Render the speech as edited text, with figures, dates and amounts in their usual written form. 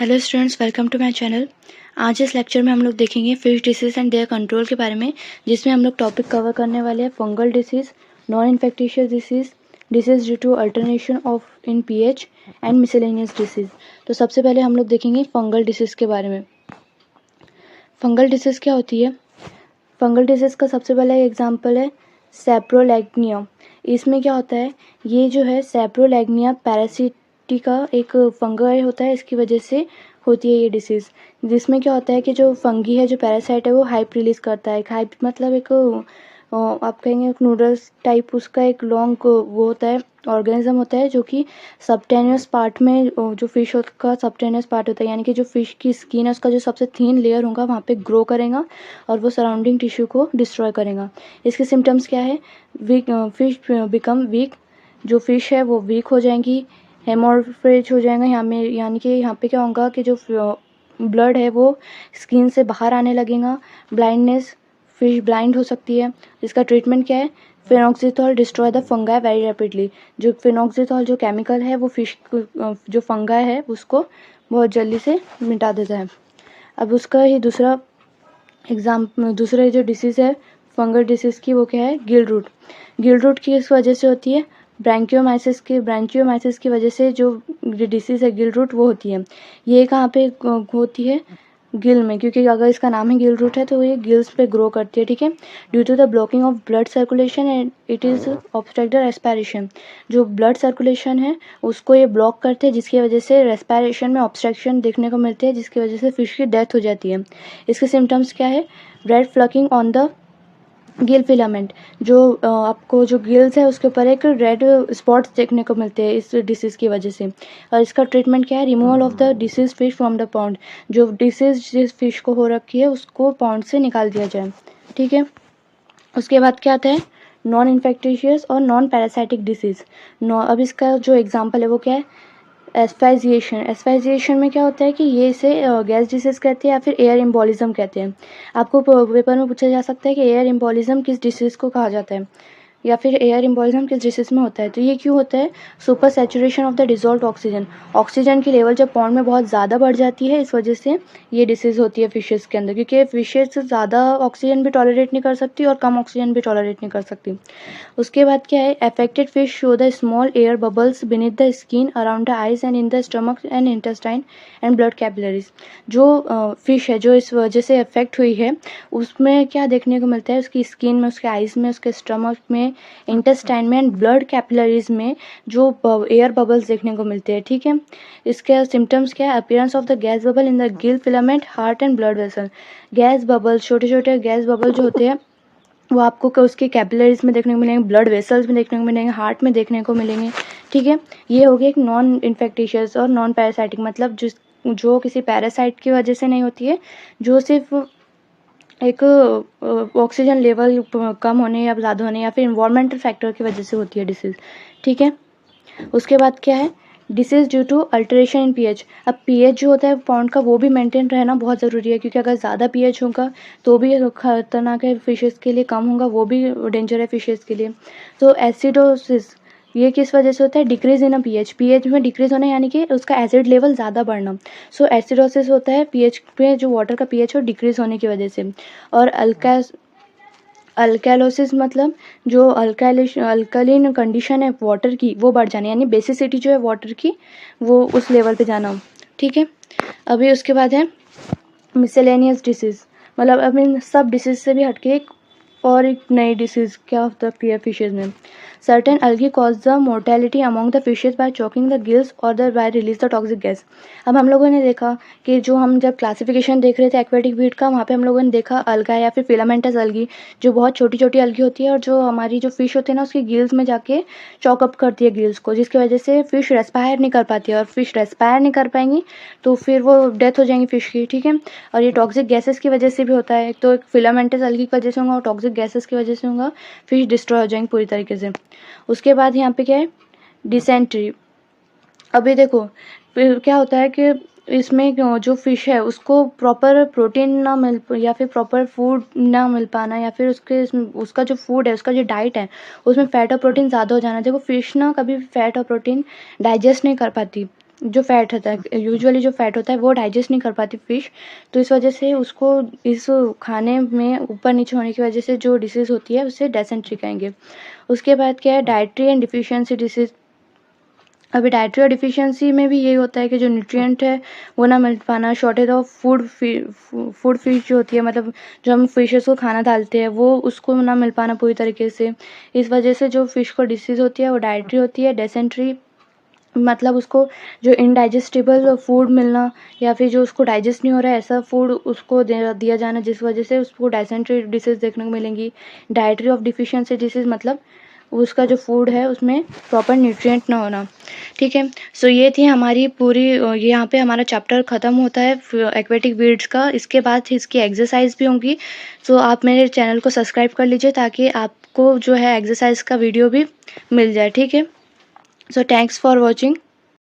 Hello students, welcome to my channel. आज इस lecture में हम लोग देखेंगे fish disease and their control के बारे में, जिसमें हम लोग टॉपिक कवर करने वाले हैं fungal diseases, non infectious diseases, diseases due to alternation of in pH and miscellaneous diseases. तो सबसे पहले हम लोग देखेंगे फंगल डिसीज़ के बारे में। फंगल डिसीज़ क्या होती है? फंगल डिसीज़ का सबसे पहला एग्जाम्पल है सैप्रोलैग्निया। इसमें क्या होता है, ये जो है सैप्रोलैग्निया पैरासिटी का एक फंगल होता है, इसकी वजह से होती है ये डिसीज़। जिसमें क्या होता है कि जो फंगी है, जो पैरासाइट है, वो हाइप रिलीज़ करता है। हाइप मतलब एक आप कहेंगे एक नूडल्स टाइप, उसका एक लॉन्ग वो होता है, ऑर्गेनिज्म होता है, जो कि सबटेनियस पार्ट में जो फिश का सबटेनियस पार्ट होता है, यानी कि जो फिश की स्किन है उसका जो सबसे थीन लेयर होगा वहाँ पे ग्रो करेगा और वो सराउंडिंग टिश्यू को डिस्ट्रॉय करेगा। इसके सिम्टम्स क्या है? वीक, फिश बिकम वीक, जो फिश है वो वीक हो जाएंगी, हेमोरेज हो जाएगा यहाँ में, यानी कि यहाँ पे क्या होगा कि जो ब्लड है वो स्किन से बाहर आने लगेगा। ब्लाइंडनेस, फिश ब्लाइंड हो सकती है। इसका ट्रीटमेंट क्या है? Phenoxethol destroy the fungi very rapidly. जो फिनॉक्सिथॉल जो केमिकल है वो फिश जो फंगाई है उसको बहुत जल्दी से मिटा देता है। अब उसका ही दूसरा जो डिसीज़ है फंगल डिसीज़ की, वो क्या है? गिल रूट। गिल रूट की इस वजह से होती है ब्रैंकियोमाइसिस की वजह से जो डिसीज़ है गिल रूट वो होती है। ये कहाँ पे होती है? गिल में, क्योंकि अगर इसका नाम ही गिल रूट है तो ये गिल्स पे ग्रो करती है, ठीक है। Due to the blocking of blood circulation and it is obstruct the respiration. जो ब्लड सर्कुलेशन है उसको ये ब्लॉक करते हैं, जिसकी वजह से रेस्पिरेशन में ऑब्स्ट्रक्शन देखने को मिलती है, जिसकी वजह से फिश की डेथ हो जाती है। इसके सिम्टम्स क्या है? Red flecking on the gill filament. जो आपको जो गिल्स है उसके ऊपर एक रेड स्पॉट्स देखने को मिलते हैं इस डिसीज़ की वजह से। और इसका ट्रीटमेंट क्या है? Removal of the disease fish from the pond. जो डिसीज जिस फिश को हो रखी है उसको पॉन्ड से निकाल दिया जाए, ठीक है। उसके बाद क्या आता है? नॉन इन्फेक्टिशियस और नॉन पैरासाइटिक डिसीज़। अब इसका जो एग्जाम्पल है वो क्या है? एस्फाइजिएशन में क्या होता है कि ये इसे गैस डिसीज़ कहते हैं या फिर एयर एम्बोलिज्म कहते हैं। आपको पेपर में पूछा जा सकता है कि एयर एम्बोलिज्म किस डिसीज़ को कहा जाता है, या फिर एयर एम्बोलिज्म किस डिसीज़ में होता है। तो ये क्यों होता है? Super saturation of the dissolve oxygen. Oxygen की लेवल जब पॉन्ड में बहुत ज़्यादा बढ़ जाती है, इस वजह से ये डिसीज़ होती है फिशेज़ के अंदर, क्योंकि फिशेज़ ज़्यादा ऑक्सीजन भी टॉलरेट नहीं कर सकती और कम ऑक्सीजन भी टॉलरेट नहीं कर सकती। उसके बाद क्या है? Affected fish show the small air bubbles beneath the skin around the eyes and in the stomach and intestine and blood capillaries. जो फिश है जो इस वजह से अफेक्ट हुई है, उसमें क्या देखने को मिलता है? उसकी स्किन में, उसके आइज में, उसके स्टमक में, इंटेस्टाइन में एंड ब्लड कैपिलरीज में जो एयर बबल्स देखने को मिलते हैं, ठीक है। इसके सिम्टम्स क्या है? Appearance of the gas bubble in the gill filament, heart and blood vessel. Gas bubble, छोटे छोटे गैस बबल जो होते हैं वो आपको उसके कैपिलरीज में देखने को मिलेंगे, ब्लड वेसल्स में देखने को मिलेंगे, हार्ट में देखने को मिलेंगे, ठीक है। ये हो गया एक नॉन इन्फेक्टिशियस और नॉन पैरासाइटिक, मतलब जो किसी पैरासाइट की वजह से नहीं होती है, जो सिर्फ एक ऑक्सीजन लेवल कम होने या ज़्यादा होने या फिर इन्वायरमेंटल फैक्टर की वजह से होती है डिसीज़, ठीक है। उसके बाद क्या है? Disease due to alteration in pH. अब पीएच जो होता है पॉन्ड का वो भी मेंटेन रहना बहुत ज़रूरी है, क्योंकि अगर ज़्यादा पीएच होगा तो भी खतरनाक है फिशेज़ के लिए, कम होगा वो भी डेंजर है फिशेज़ के लिए। तो एसिडोसिस ये किस वजह से होता है? Decrease in pH. पीएच में डिक्रीज होना यानी कि उसका एसिड लेवल ज़्यादा बढ़ना। सो एसिडोसिस होता है पीएच पे, जो वाटर का पीएच हो डिक्रीज होने की वजह से। और अल्कैलोसिस मतलब जो अल्कलीन कंडीशन है वाटर की वो बढ़ जाना, यानी बेसिसिटी जो है वाटर की वो उस लेवल पे जाना, ठीक है। अभी उसके बाद है मिसलेनियस डिसीज़, मतलब अब इन सब डिसीज़ से भी हटके एक नई डिसीज़ क्या होता है फिशेज़ में। Certain algae cause the mortality among the fishes by choking the gills or by release the toxic gas। अब हम लोगों ने देखा कि जो हम जब क्लासिफिकेशन देख रहे थे एक्वेटिक वीड का, वहाँ पे हम लोगों ने देखा अलगा या फिर फिलामेंटस अलगी, जो बहुत छोटी छोटी अलगी होती है और जो हमारी जो फिश होती है ना उसकी गिल्स में जाके चॉकअप करती है गिल्स को, जिसकी वजह से फिश रेस्पायर नहीं कर पाती है, और फिश रेस्पायर नहीं कर पाएंगी तो फिर वो डेथ हो जाएंगी फिश की, ठीक है। और ये टॉक्सिक गैसेस की वजह से भी होता है, तो एक फिलामेंटस अलगी की वजह से होगा और टॉक्सिक गैसेस की वजह से होगा, फिश डिस्ट्रॉय हो जाएंगे पूरी तरीके से। उसके बाद यहाँ पे क्या है? डिसेंट्री। अभी देखो फिर क्या होता है कि इसमें जो फिश है उसको प्रॉपर प्रोटीन ना मिल या फिर प्रॉपर फूड ना मिल पाना, या फिर उसका जो फूड है, उसका जो डाइट है उसमें फैट और प्रोटीन ज़्यादा हो जाना। देखो फिश ना कभी फैट और प्रोटीन डाइजेस्ट नहीं कर पाती, जो फैट होता है, यूजुअली जो फैट होता है वो डाइजेस्ट नहीं कर पाती फ़िश, तो इस वजह से उसको इस खाने में ऊपर नीचे होने की वजह से जो डिसीज़ होती है उसे डिसेंट्री कहेंगे। उसके बाद क्या है, डाइटरी एंड डिफिशियंसी डिसीज़। अभी डाइटरी और डिफिशियंसी में भी यही होता है कि जो न्यूट्रिएंट है वो ना मिल पाना, शॉर्टेज ऑफ फूड फिश जो होती है, मतलब जो हम फिशेस को खाना डालते हैं वो उसको ना मिल पाना पूरी तरीके से। इस वजह से जो फिश को डिसीज़ होती है वो डाइटरी होती है। डिसेंट्री मतलब उसको जो इनडाइजेस्टिबल फूड मिलना, या फिर जो उसको डाइजेस्ट नहीं हो रहा है ऐसा फूड उसको दिया जाना, जिस वजह से उसको डाइसेंट्री डिसीज़ देखने को मिलेंगी। डाइटरी ऑफ डिफिशियंसी डिसीज़ मतलब उसका जो फूड है उसमें प्रॉपर न्यूट्रिएंट ना होना। ठीक है, सो ये थी हमारी पूरी यहाँ पे हमारा चैप्टर ख़त्म होता है एक्वेटिक वीड्स का। इसके बाद इसकी एक्सरसाइज भी होंगी, सो आप मेरे चैनल को सब्सक्राइब कर लीजिए ताकि आपको जो है एक्सरसाइज का वीडियो भी मिल जाए। ठीक है, सो थैंक्स फॉर वॉचिंग।